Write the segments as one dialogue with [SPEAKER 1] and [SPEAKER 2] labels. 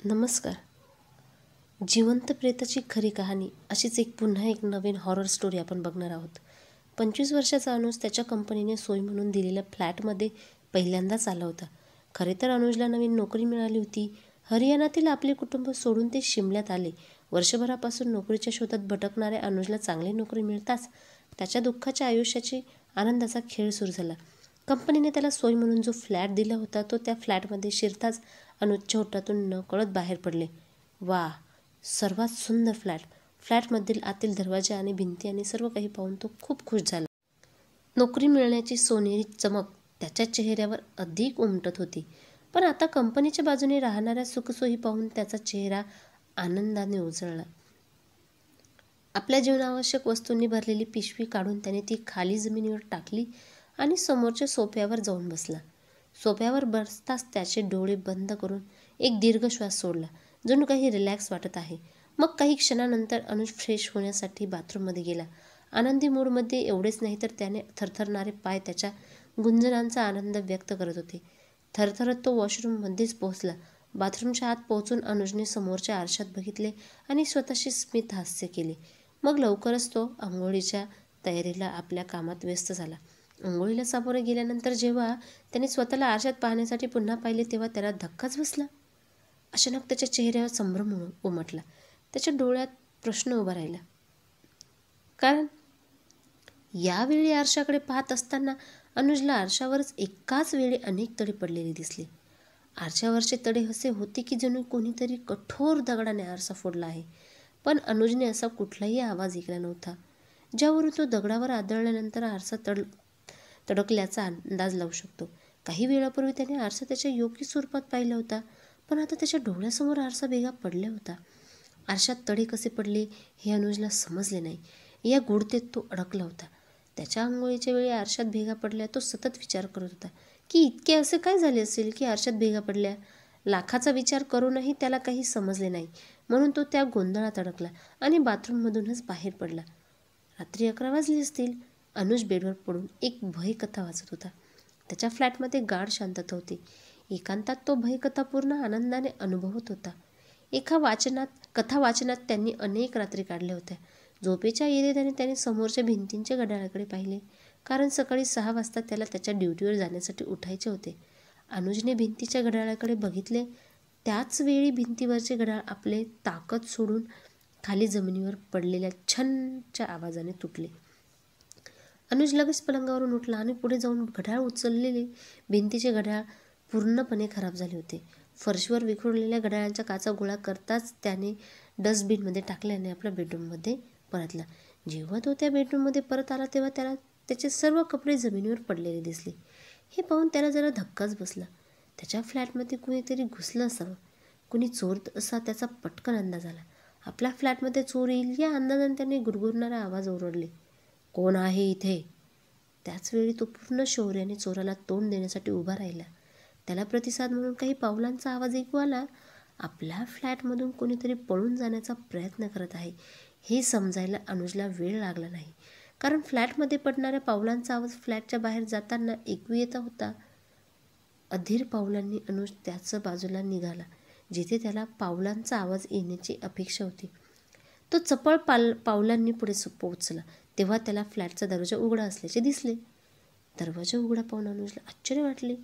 [SPEAKER 1] नमस्कार. जिवंत प्रेताची खरी कहाणी अशीच पुन्हा एक नवीन हॉरर स्टोरी आपण बघणार आहोत. 25 वर्षाचा अनुज त्याच्या कंपनीने सोय म्हणून दिलेल्या फ्लॅटमध्ये पहिल्यांदाच आला होता. खरे तर अनुजला नवीन नोकरी मिळाली होती. हरियाणातील आपले कुटुंब सोडून ते शिमल्यात आले. वर्षभरापासून नोकरीच्या शोधात भटकणाऱ्या अनुजला चांगली नोकरी मिळताच त्याच्या दुःखाच्या आयुष्याची आनंदाचा खेळ सुरू झाला. कंपनीने त्याला सोय म्हणून जो फ्लॅट दिला होता तो त्या फ्लॅटमध्ये शिरताच अनुजच्या ओठातून नकळत बाहेर पडले. वा, सर्वात सुंदर फ्लॅट. फ्लॅटमधील आतील दरवाजे आणि भिंती आणि सर्व काही पाहून तो खूप खुश झाला. नोकरी मिळण्याची सोनेरी चमक त्याच्या चेहऱ्यावर अधिक उमटत होती. पण आता कंपनीच्या बाजूने राहणाऱ्या सुखसोयी पाहून त्याचा चेहरा आनंदाने उजळला. आपल्या जीवनावश्यक वस्तूंनी भरलेली पिशवी काढून त्याने ती खाली जमिनीवर टाकली आणि समोरच्या सोफ्यावर जाऊन बसला. सोफ्यावर बसताच त्याचे डोळे बंद करून एक दीर्घ श्वास सोडला. जणू काही रिलॅक्स वाटत आहे. मग काही क्षणानंतर अनुज फ्रेश होण्यासाठी बाथरूममध्ये गेला. आनंदी मूडमध्ये एवढेच नाही तर त्याने थरथरणारे पाय त्याच्या गुंजनांचा आनंद व्यक्त करत होते. थरथरत तो वॉशरूममध्येच पोहोचला. बाथरूमच्या आत पोहोचून अनुजने समोरच्या आरशात बघितले आणि स्वतःशी स्मित हास्य केले. मग लवकरच तो आंघोळीच्या तयारीला आपल्या कामात व्यस्त झाला. आंघोळीला सामोरे गेल्यानंतर जेव्हा त्याने स्वतःला आरशात पाहण्यासाठी पुन्हा पाहिले तेव्हा त्याला धक्काच बसला. अचानक त्याच्या चेहऱ्यावर संभ्रम उमटला. त्याच्या डोळ्यात प्रश्न उभा राहिला. कारण यावेळी आरशाकडे पाहत असताना अनुजला आरशावरच एकाच वेळी अनेक तडे पडलेले दिसले. आरशावरचे तडे असे होते की जणू कोणीतरी कठोर दगडाने आरसा फोडला आहे. पण अनुजने असा कुठलाही आवाज ऐकला नव्हता ज्यावरून तो दगडावर आदळल्यानंतर आरसा तडकल्याचा अंदाज लावू शकतो. काही वेळापूर्वी त्याने आरसा त्याच्या योग्य स्वरूपात पाहिला होता, पण आता त्याच्या डोळ्यासमोर आरसा भेगा पडला होता. आरशात तडे कसे पडले हे अनुजला समजले नाही. या गुढतेत तो अडकला होता. त्याच्या आंघोळीच्या वेळी आरशात भेगा पडल्या. तो सतत विचार करत होता की इतके असे काय झाले असेल की आरशात भेगा पडल्या. लाखाचा विचार करूनही त्याला काही समजले नाही, म्हणून तो त्या गोंधळात अडकला आणि बाथरूममधूनच बाहेर पडला. रात्री 11 वाजले असतील. अनुज बेडवर पडून एक भयकथा वाचत होता. त्याच्या फ्लॅटमध्ये गाढ शांतता होती. एकांतात तो भयकथा पूर्ण आनंदाने अनुभवत होता. कथा वाचनात त्यांनी अनेक रात्री काढल्या होत्या. झोपेच्या येरेदाने त्याने समोरच्या भिंतींच्या घड्याळाकडे पाहिले, कारण सकाळी 6 वाजता त्याला त्याच्या ड्युटीवर जाण्यासाठी उठायचे होते. अनुजने भिंतीच्या घड्याळाकडे बघितले. त्याच वेळी भिंतीवरचे घड्याळ आपले ताकद सोडून खाली जमिनीवर पडलेल्या छनच्या आवाजाने तुटले. अनुज लगेच पलंगावरून उठला आणि पुढे जाऊन घड्याळ उचललेले. भिंतीचे घड्याळ पूर्णपणे खराब झाले होते. फरशीवर विखुरलेल्या घड्याळांच्या काचा गोळा करताच त्याने डस्टबिनमध्ये टाकल्याने आपल्या बेडरूममध्ये परतला. जेव्हा तो त्या बेडरूममध्ये परत आला तेव्हा त्याला त्याचे सर्व कपडे जमिनीवर पडलेले दिसले. हे पाहून त्याला जरा धक्काच बसला. त्याच्या फ्लॅटमध्ये कुणीतरी घुसलं असावं. कुणी चोर असा त्याचा पटकन अंदाज आला. आपल्या फ्लॅटमध्ये चोर येईल या अंदाजाने त्याने गुरगुरणारा आवाज ओरडले, कोण आहे इथे? त्याचवेळी तो पूर्ण शौर्याने चोराला तोंड देण्यासाठी उभा राहिला. त्याला प्रतिसाद म्हणून काही पावलांचा आवाज ऐकू आला. आपल्या फ्लॅटमधून कोणीतरी पळून जाण्याचा प्रयत्न करत आहे हे समजायला अनुजला वेळ लागला नाही, कारण फ्लॅटमध्ये पडणाऱ्या पावलांचा आवाज फ्लॅटच्या बाहेर जाताना ऐकू येत होता. अधीर पावलांनी अनुज त्याच बाजूला निघाला जिथे त्याला पावलांचा आवाज येण्याची अपेक्षा होती. तो चपळ पावलांनी पुढे पोहोचला तेव्हा त्याला फ्लॅटचा दरवाजा उघडा असल्याचे दिसले. दरवाजा उघडा पाहून अनुजला आश्चर्य वाटले,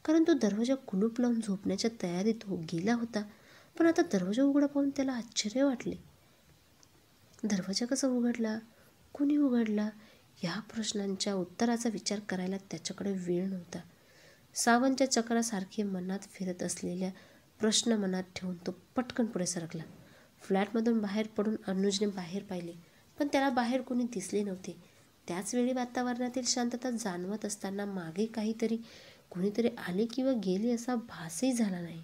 [SPEAKER 1] कारण तो दरवाजा कुलूप लावून झोपण्याच्या तयारीत गेला होता. पण आता दरवाजा उघडा पाहून त्याला आश्चर्य वाटले. दरवाजा कसा उघडला? कोणी उघडला? या प्रश्नांच्या उत्तराचा विचार करायला त्याच्याकडे वेळ नव्हता. सावनच्या चक्रासारखे मनात फिरत असलेल्या प्रश्न मनात ठेवून तो पटकन पुढे सरकला. फ्लॅटमधून बाहेर पडून अनुजने बाहेर पाहिले, पण त्याला बाहेर कोणी दिसले नव्हते. त्याचवेळी वातावरणातील शांतता जाणवत असताना मागे कोणीतरी आले किंवा गेले असा भासही झाला नाही.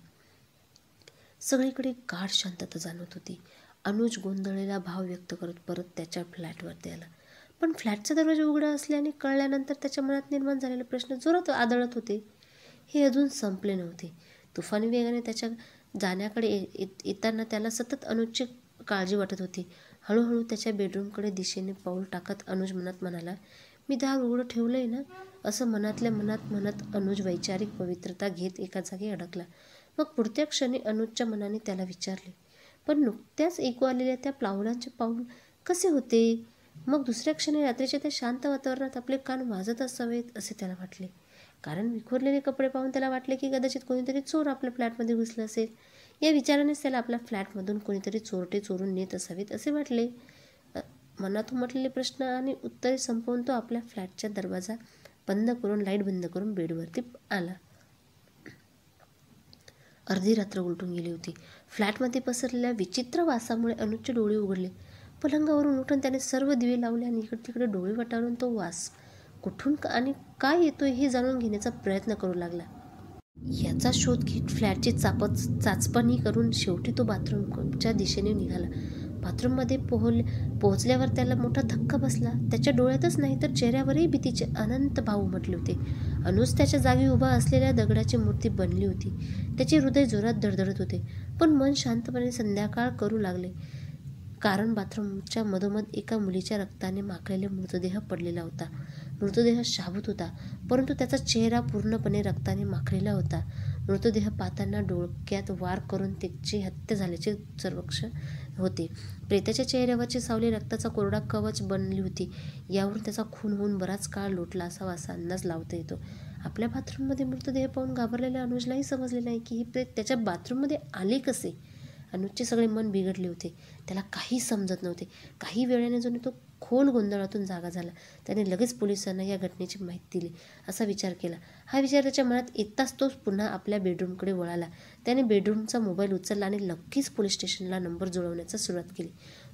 [SPEAKER 1] सगळीकडे गाढ शांतता जाणवत होती. अनुज गोंधळलेला भाव व्यक्त करत परत त्याच्या फ्लॅटवरती आला. पण फ्लॅटचा दरवाजा उघडा असल्याने कळल्यानंतर त्याच्या मनात निर्माण झालेले प्रश्न जोरात आदळत होते. हे अजून संपले नव्हते. तुफानी वेगाने त्याच्या जाण्याकडे येताना त्याला सतत अनुजची काळजी वाटत होती. हळूहळू त्याच्या बेडरूमकडे दिशेने पाऊल टाकत अनुज मनात म्हणाला, मी दार उघडं ठेवलंय ना? असं मनातल्या मनात म्हणत अनुज वैचारिक पवित्रता घेत एका जागी अडकला. मग पुढच्या क्षणी अनुजच्या मनाने त्याला विचारले, पण नुकत्याच ऐकू आलेल्या त्या पावलांचे पाऊल कसे होते? मग दुसऱ्या क्षणी रात्रीच्या त्या शांत वातावरणात आपले कान वाजत असावेत असे त्याला वाटले. कारण विखुरलेले कपडे पाहून त्याला वाटले की कदाचित कोणीतरी चोर आपल्या फ्लॅटमध्ये घुसला असेल. या विचारानेच त्याला आपल्या फ्लॅटमधून कोणीतरी चोरटे चोरून नेत असावेत असे वाटले. मनात उमटलेले प्रश्न आणि उत्तरे संपवून तो आपल्या फ्लॅटचा दरवाजा बंद करून, लाईट बंद करून बेडवरती आला. अर्धी रात्र उलटून गेली होती. फ्लॅटमध्ये पसरलेल्या विचित्र वासामुळे अनुजचे डोळे उघडले. पलंगावरून उठून त्याने सर्व दिवे लावले आणि इकडे तिकडे डोळे वटारून तो वास कुठून आणि काय येतोय हे जाणून घेण्याचा प्रयत्न करू लागला. याचा शोध घेत फ्लॅटची चाचपणी करून शेवटी तो बाथरूमच्या दिशेने निघाला. बाथरूममध्ये पोहोचल्यावर त्याला मोठा धक्का बसला. त्याच्या डोळ्यातच नाही तर चेहऱ्यावरही भीतीचे अनंत भाव उमटले होते. अनुज त्याच्या जागी उभा असलेल्या दगडाची मूर्ती बनली होती. त्याचे हृदय जोरात धडधडत होते, पण मन शांतपणे संध्याकाळ करू लागले. कारण बाथरूमच्या मधोमध एका मुलीच्या रक्ताने माखलेला मृतदेह पडलेला होता. मृतदेह शाबूत होता, परंतु त्याचा चेहरा पूर्णपणे रक्ताने माखलेला होता. मृतदेह पाहताना डोक्यात वार करून त्याची हत्या झाल्याचे सर्वक्ष होते. प्रेताच्या चेहऱ्यावरची सावली रक्ताचा कोरडा कवच बनली होती. यावरून त्याचा खून होऊन बराच काळ लोटला असावा असा अंदाज लावता येतो. आपल्या बाथरूममध्ये मृतदेह पाहून घाबरलेल्या अनुजलाही समजले नाही की हे प्रेत त्याच्या बाथरूममध्ये आले कसे. अनुजचे सगळे मन बिघडले होते. त्याला काही समजत नव्हते. काही वेळाने जणू तो खोल गोंधळातून जागा झाला. त्याने लगेच पोलिसांना या घटनेची माहिती दिली असा विचार केला. हा विचार त्याच्या मनात येताच तो पुन्हा आपल्या बेडरूमकडे वळाला. त्याने बेडरूमचा मोबाईल उचलला आणि लगेच पोलीस स्टेशनला नंबर जुळवण्याचा सुरुवात केली.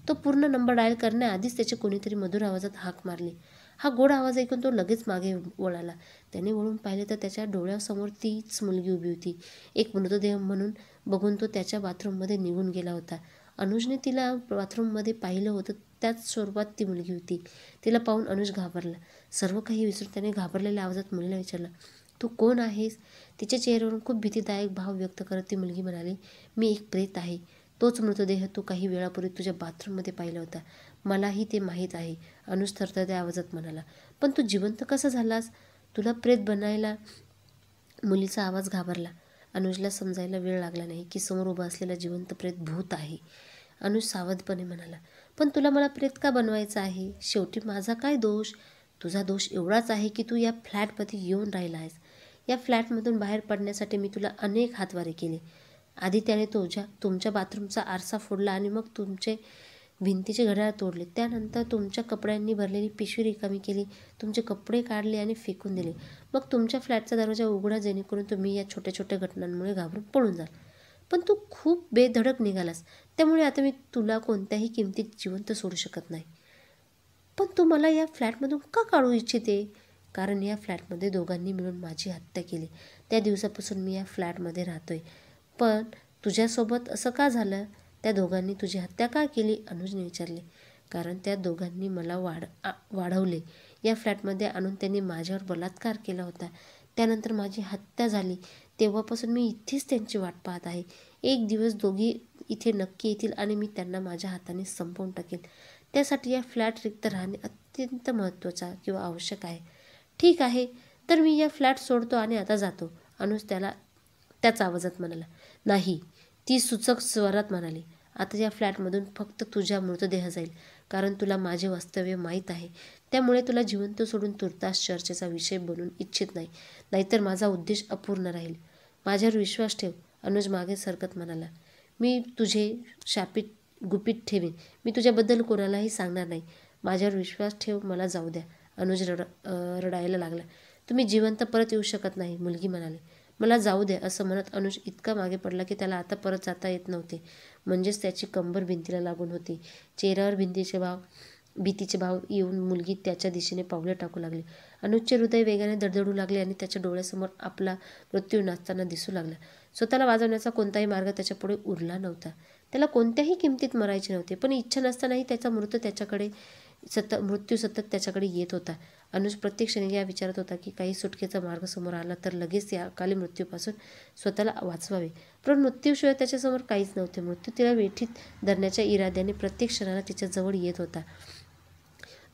[SPEAKER 1] तो पूर्ण नंबर डायल करण्याआधीच त्याचे कोणीतरी मधुर आवाजात हाक मारली. हा गोड आवाज ऐकून तो लगेच मागे वळाला. त्याने वळून पाहिले तर त्याच्या डोळ्यासमोर तीच मुलगी उभी होती. एक मृतदेह म्हणून बघून तो त्याच्या बाथरूममध्ये निघून गेला होता. अनुजने तिला बाथरूममध्ये पाहिलं होतं त्याच स्वरूपात ती मुलगी होती. तिला पाहून अनुज घाबरला. सर्व काही विसरून त्याने घाबरलेल्या आवाजात मुलीला विचारलं, तू कोण आहेस? तिच्या चेहऱ्यावरून खूप भीतीदायक भाव व्यक्त करत ती मुलगी म्हणाली, मी एक प्रेत आहे. तोच मृतदेह तू काही वेळापूर्वी तुझ्या बाथरूममध्ये पाहिला होता. मलाही ते माहीत आहे, अनुज थरथरत्या आवाजात म्हणाला. पण तू जिवंत कसा झालास? तुला प्रेत बनायला? मुलीचा आवाज घाबरला. अनुजला समजायला वेळ लागला नाही की समोर उभा असलेला जिवंत प्रेत भूत आहे. अनुज सावधपणे म्हणाला, पण तुला मला प्रेत का बनवायचं आहे? शेवटी माझा काय दोष? तुझा दोष एवढाच आहे की तू या फ्लॅटमध्ये येऊन राहिला आहेस. या फ्लॅटमधून बाहेर पडण्यासाठी मी तुला अनेक हातवारे केले. आधी त्याने तुमच्या बाथरूमचा आरसा फोडला आणि मग तुमचे भिंतीचे घड्याळ तोडले. त्यानंतर तुमच्या कपड्यांनी भरलेली पिशवी रिकामी केली. तुमचे कपडे काढले आणि फेकून दिले. मग तुमच्या फ्लॅटचा दरवाजा उघडा जेणेकरून तुम्ही या छोट्या छोट्या घटनांमुळे घाबरून पळून जाल. पण तू खूप बेधडक निघालास. त्यामुळे आता मी तुला कोणत्याही किमतीत जिवंत सोडू शकत नाही. पण तू मला या फ्लॅटमधून का काढू इच्छिते? कारण या फ्लॅटमध्ये दोघांनी मिळून माझी हत्या केली. त्या दिवसापासून मी या फ्लॅटमध्ये राहतोय. पण तुझ्यासोबत असं का झालं? त्या दोघांनी तुझी हत्या का केली? अनुजने विचारले. कारण त्या दोघांनी मला वाढवले. या फ्लॅटमध्ये आणून त्यांनी माझ्यावर बलात्कार केला होता. त्यानंतर माझी हत्या झाली. तेव्हापासून मी इथेच त्यांची वाट पाहत आहे. एक दिवस दोघी इथे नक्की येतील आणि मी त्यांना माझ्या हाताने संपवून टाकेन. त्यासाठी या फ्लॅट रिक्त राहणे अत्यंत महत्त्वाचा किंवा आवश्यक आहे. ठीक आहे, तर मी या फ्लॅट सोडतो आणि आता जातो, अनुज त्याच आवाजात म्हणाला. नाही, ती सूचक स्वरात म्हणाली. आता या फ्लॅटमधून फक्त तुझा मृतदेह जाईल. कारण तुला माझे वास्तव्य माहीत आहे. त्यामुळे तुला जिवंत सोडून तुर्तास चर्चेचा विषय बनवून इच्छित नाही. नाहीतर माझा उद्देश अपूर्ण राहील. माझ्यावर विश्वास ठेव, अनुज मागे सरकत म्हणाला. मी तुझे गुपित ठेवीन. मी तुझ्याबद्दल कोणालाही सांगणार नाही. माझ्यावर विश्वास ठेव, मला जाऊ द्या. अनुज रडायला लागला. तुम्ही जिवंत परत येऊ शकत नाही, मुलगी म्हणाली. मला जाऊ द्या असं म्हणत अनुज इतका मागे पडला की त्याला आता परत जाता येत नव्हते. म्हणजेच त्याची कंबर भिंतीला लागून होती. चेहऱ्यावर भीतीचे भाव येऊन मुलगी त्याच्या दिशेने पावले टाकू लागली. अनुजचे हृदय वेगाने धडधडू लागले आणि त्याच्या डोळ्यासमोर आपला मृत्यू नाचताना दिसू लागला. स्वतःला वाचवण्याचा कोणताही मार्ग त्याच्यापुढे उरला नव्हता. त्याला कोणत्याही किमतीत मरायचे नव्हते. पण इच्छा नसतानाही त्याचा मृत्यू सतत त्याच्याकडे येत होता. अनुज प्रत्येक क्षणी या विचारत होता की काही सुटकेचा मार्ग समोर आला तर लगेच या अकाली मृत्यूपासून स्वतःला वाचवावे. पण मृत्यूशिवाय त्याच्यासमोर काहीच नव्हते. मृत्यू तिला वेठीत धरण्याच्या इराद्याने प्रत्येक क्षणाला तिच्याजवळ येत होता.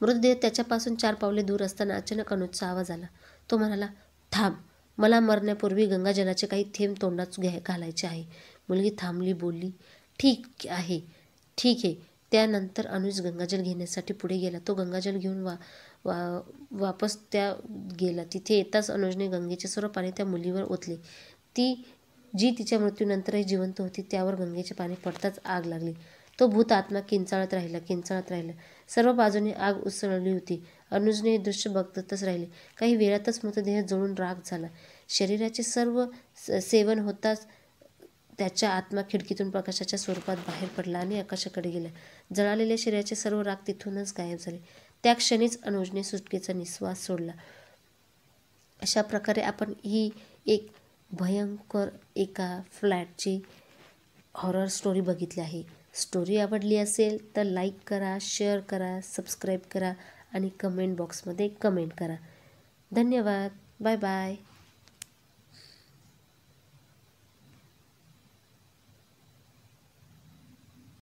[SPEAKER 1] मृतदेह त्याच्यापासून 4 पावले दूर असताना अचानक अनुजचा आवाज आला. तो म्हणाला, थांब. मला मरण्यापूर्वी गंगाजलाचे काही थेंब तोंडात घालायचे आहे. मुलगी थांबली, बोलली, ठीक आहे, ठीक आहे. त्यानंतर अनुज गंगाजल घेण्यासाठी पुढे गेला. तो गंगाजल घेऊन वापस गेला. तिथे येताच अनुजने गंगेचे सर्व पाणी त्या मुलीवर ओतले. जी तिच्या मृत्यूनंतरही जिवंत होती. त्यावर गंगेचे पाणी पडताच आग लागली. तो भूत आत्मा किंचाळत राहिला. सर्व बाजूने आग उसळली होती. अनुजने हे दृश्य बघतच राहिले. काही वेळातच मृतदेह जळून राख झाला. शरीराचे सर्व सेवन होताच त्याचा आत्मा खिडकीतून प्रकाशाच्या स्वरूपात बाहेर पडला आणि आकाशाकडे गेला. जळालेल्या शरीराचे सर्व राख तिथूनच गायब झाले. त्या क्षणीच अनुजने सुटकेचा निश्वास सोडला. अशा प्रकारे आपण ही एक भयंकर एका फ्लॅटची हॉरर स्टोरी बघितली आहे. स्टोरी आवडली असेल तर लाईक करा, शेअर करा, सबस्क्राईब करा आणि कमेंट बॉक्समध्ये कमेंट करा. धन्यवाद. Bye bye.